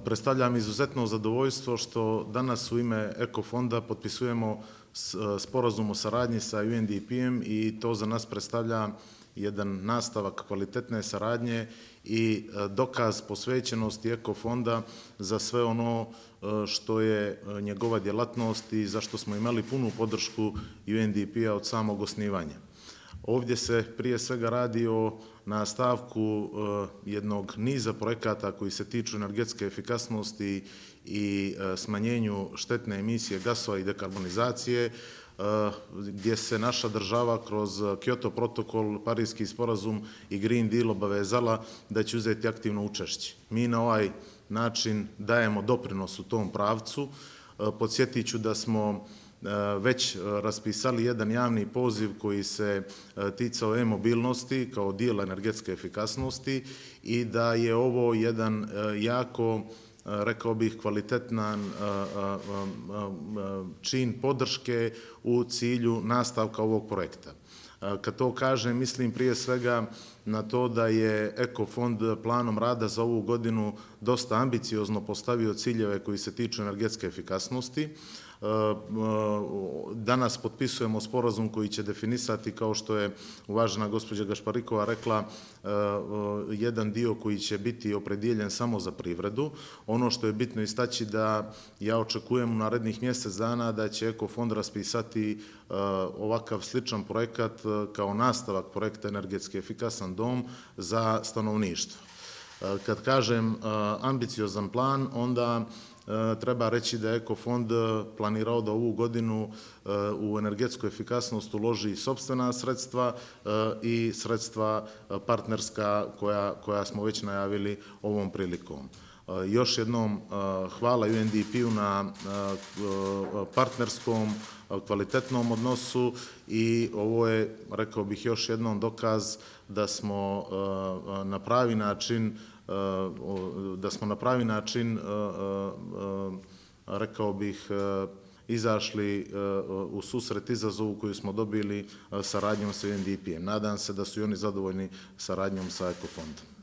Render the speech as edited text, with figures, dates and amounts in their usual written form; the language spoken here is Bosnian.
Predstavlja mi izuzetno zadovoljstvo što danas u ime Eko fonda potpisujemo sporazum o saradnji sa UNDP-em i to za nas predstavlja jedan nastavak kvalitetne saradnje i dokaz posvećenosti Eko fonda za sve ono što je njegova djelatnost i za što smo imali punu podršku UNDP-a od samog osnivanja. Ovdje se prije svega radi o nastavku jednog niza projekata koji se tiču energetske efikasnosti i smanjenju štetne emisije gasova i dekarbonizacije, gdje se naša država kroz Kyoto protokol, Pariski sporazum i Green Deal obavezala da će uzeti aktivno učešće. Mi na ovaj način dajemo doprinos u tom pravcu. Podsjetit ću da smo već raspisali jedan javni poziv koji se ticao e-mobilnosti kao dijela energetske efikasnosti i da je ovo jedan jako, rekao bih, kvalitetan čin podrške u cilju nastavka ovog projekta. Kad to kažem, mislim prije svega na to da je Eko fond planom rada za ovu godinu dosta ambiciozno postavio ciljeve koji se tiču energetske efikasnosti. Danas potpisujemo sporazum koji će definisati, kao što je uvažena gospođa Gašparikova rekla, jedan dio koji će biti opredijeljen samo za privredu. Ono što je bitno istaći da ja očekujem u narednih mjesec dana da će Eko fond raspisati ovakav sličan projekat kao nastavak projekta Energetski efikasan dom za stanovništvo. Kad kažem ambiciozan plan, onda treba reći da je Eko fond planirao da ovu godinu u energetsku efikasnost uloži i sopstvena sredstva i sredstva partnerska koja smo već najavili ovom prilikom. Još jednom hvala UNDP-u na partnerskom kvalitetnom odnosu i ovo je, rekao bih, još jednom dokaz da smo na pravi način rekao bih, izašli u susret izazovu koju smo dobili saradnjom sa UNDP-em. Nadam se da su i oni zadovoljni saradnjom sa Eko fondom.